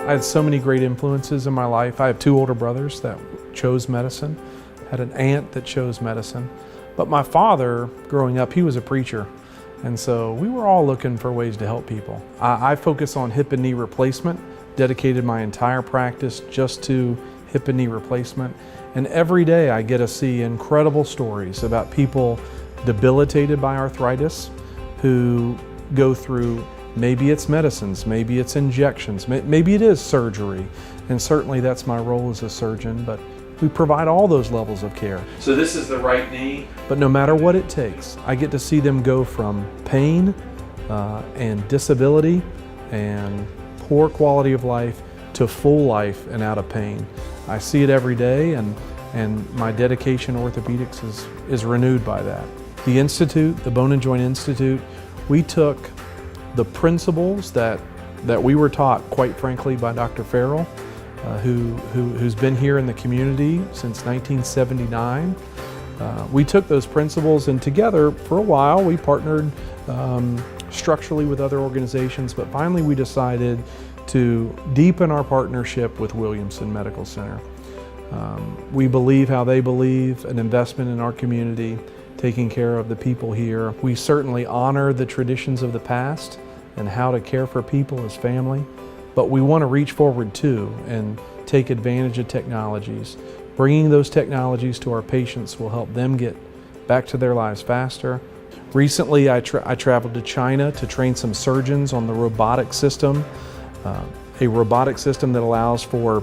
I had so many great influences in my life. I have two older brothers that chose medicine, had an aunt that chose medicine. But my father, growing up, he was a preacher. And so we were all looking for ways to help people. I focus on hip and knee replacement, dedicated my entire practice just to hip and knee replacement. And every day I get to see incredible stories about people debilitated by arthritis who go through, maybe it's medicines, maybe it's injections, maybe it is surgery. And certainly that's my role as a surgeon, but we provide all those levels of care. So this is the right knee. But no matter what it takes, I get to see them go from pain and disability and poor quality of life to full life and out of pain. I see it every day, and my dedication to orthopedics is renewed by that. The Institute, the Bone and Joint Institute, we took the principles that we were taught, quite frankly, by Dr. Farrell, who's been here in the community since 1979. We took those principles, and together for a while we partnered structurally with other organizations, but finally we decided to deepen our partnership with Williamson Medical Center. We believe how they believe, an investment in our community, taking care of the people here. We certainly honor the traditions of the past and how to care for people as family, but we want to reach forward too and take advantage of technologies. Bringing those technologies to our patients will help them get back to their lives faster. Recently, I traveled to China to train some surgeons on the robotic system, a robotic system that allows for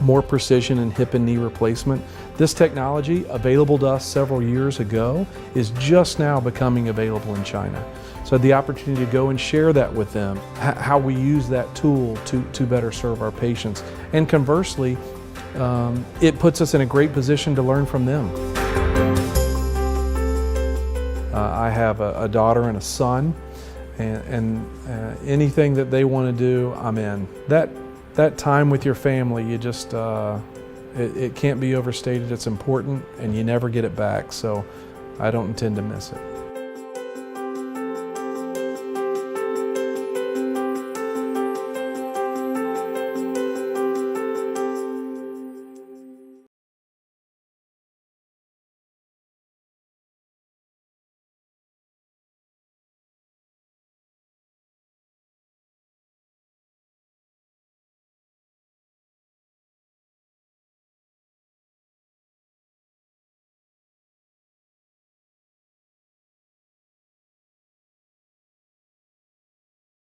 more precision in hip and knee replacement. This technology, available to us several years ago, is just now becoming available in China. So I had the opportunity to go and share that with them, how we use that tool to better serve our patients. And conversely, it puts us in a great position to learn from them. I have a daughter and a son, and anything that they want to do, I'm in. That time with your family, you just, it can't be overstated. It's important, and you never get it back, so I don't intend to miss it.